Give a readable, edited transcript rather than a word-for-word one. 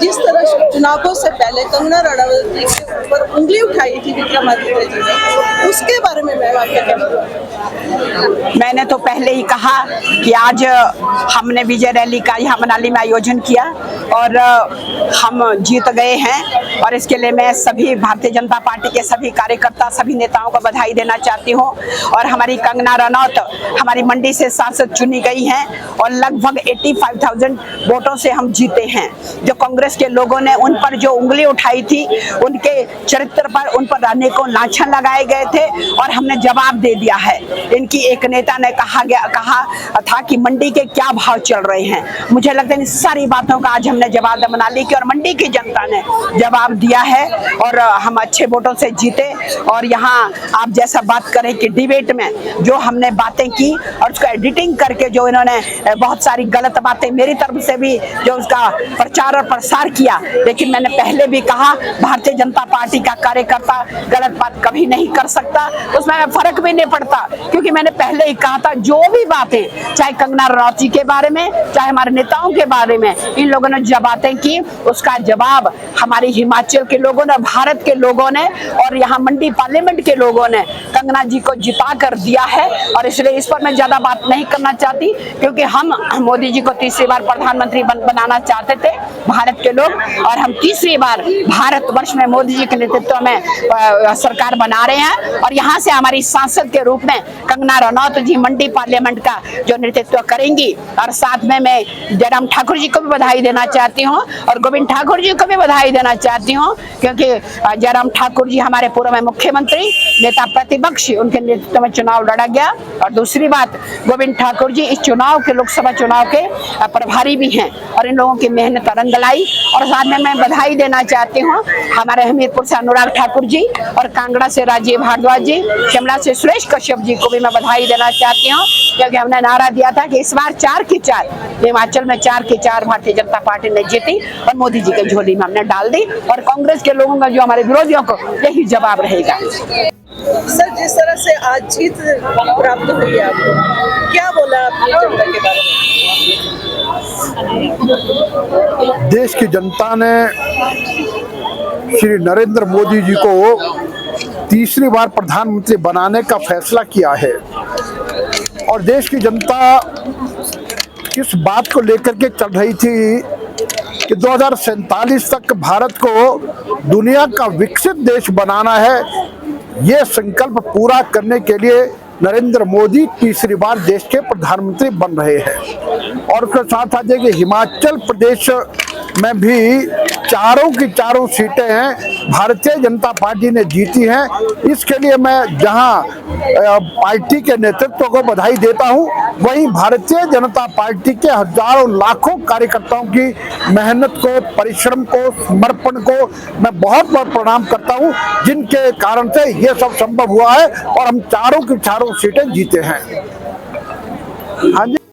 जिस तरह चुनावों से पहले कंगना रणावत जी के ऊपर उंगली उठाई थी विक्रमादित्य जी ने, उसके बारे में मैं आपके कहना। मैंने तो पहले ही कहा कि आज हमने विजय रैली का यहाँ मनाली में आयोजन किया और हम जीत गए हैं और इसके लिए मैं सभी भारतीय जनता पार्टी के सभी कार्यकर्ता, सभी नेताओं को बधाई देना चाहती हूँ। और हमारी कंगना रनौत हमारी मंडी से सांसद चुनी गई हैं और लगभग 85,000 वोटों से हम जीते हैं। जो कांग्रेस के लोगों ने उन पर जो उंगली उठाई थी, उनके चरित्र पर, उन पर अनेकों लांछन लगाए गए थे और हमने जवाब दे दिया है। इनकी एक नेता ने कहा था कि मंडी के क्या भाव चल रहे हैं। मुझे लगता है इन सारी बातों का आज हमने जवाब मनाली की और मंडी की जनता ने जवाब दिया है और हम अच्छे वोटों से जीते। और यहाँ आप जैसा बात करें कि डिबेट में जो हमने बातें की और उसको एडिटिंग करके जो इन्होंने बहुत सारी गलत बातें मेरी तरफ से भी जो उसका प्रचार और प्रसार किया, लेकिन मैंने पहले भी कहा भारतीय जनता पार्टी का कार्यकर्ता गलत बात कभी नहीं कर सकता, उसमें फर्क भी नहीं पड़ता। क्योंकि मैंने पहले ही कहा था जो भी बातें चाहे कंगना रनौत जी के बारे में, चाहे हमारे नेताओं के बारे में इन लोगों ने जो बातें की, उसका जवाब हमारे हिमाचल के लोगों ने, भारत के लोगों ने और यहाँ मंडी पार्लियामेंट के लोगों ने कंगना जी को जिता कर दिया है। और इसलिए इस पर मैं ज्यादा बात नहीं करना चाहती, क्योंकि हम मोदी जी को तीसरी बार प्रधानमंत्री बनाना चाहते थे भारत के लोग, और हम तीसरी बार भारतवर्ष में मोदी जी के नेतृत्व में सरकार बना रहे हैं। और यहाँ से हमारी सांसद के रूप में कंगना रनौत जी मंडी पार्लियामेंट का जो नेतृत्व करेंगी। और साथ में मैं जयराम ठाकुर जी को भी बधाई देना चाहती हूँ और गोविंद ठाकुर जी को भी बधाई देना चाहती हूँ, क्योंकि जयराम ठाकुर जी हमारे पूर्व में मुख्यमंत्री, नेता प्रतिपक्ष, उनके नेतृत्व में चुनाव लड़ा गया। और दूसरी बात, गोविंद ठाकुर जी इस चुनाव के, लोकसभा चुनाव के प्रभारी भी हैं और इन लोगों की मेहनत रंग लाई। और साथ में मैं बधाई देना चाहती हूँ हमारे हमीरपुर से अनुराग ठाकुर जी और कांगड़ा से राजीव भारद्वाज जी, शिमला से सुरेश कश्यप जी को भी मैं बधाई देना चाहती हूँ, क्योंकि हमने नारा दिया था कि इस बार 4 की 4 हिमाचल में 4 की 4 भारतीय जनता पार्टी ने जीती और मोदी जी के झोली में हमने डाल दी। और कांग्रेस के लोगों का जो हमारे विरोधियों को यही जवाब रहेगा। सर, जिस तरह से आज जीत प्राप्त हुई है, आपको क्या बोला आपने जनता के बारे में? देश की जनता ने श्री नरेंद्र मोदी जी को तीसरी बार प्रधानमंत्री बनाने का फैसला किया है और देश की जनता किस बात को लेकर के चल रही थी कि 2047 तक भारत को दुनिया का विकसित देश बनाना है। ये संकल्प पूरा करने के लिए नरेंद्र मोदी तीसरी बार देश के प्रधानमंत्री बन रहे हैं। और उसके साथ साथ कि हिमाचल प्रदेश में भी चारों की चारों सीटें भारतीय जनता पार्टी ने जीती हैं। इसके लिए मैं जहां पार्टी के नेतृत्व को बधाई देता हूं, वहीं भारतीय जनता पार्टी के हजारों लाखों कार्यकर्ताओं की मेहनत को, परिश्रम को, समर्पण को मैं बहुत बहुत प्रणाम करता हूं, जिनके कारण से ये सब संभव हुआ है और हम चारों की चारों सीटें जीते हैं। हाँ जी।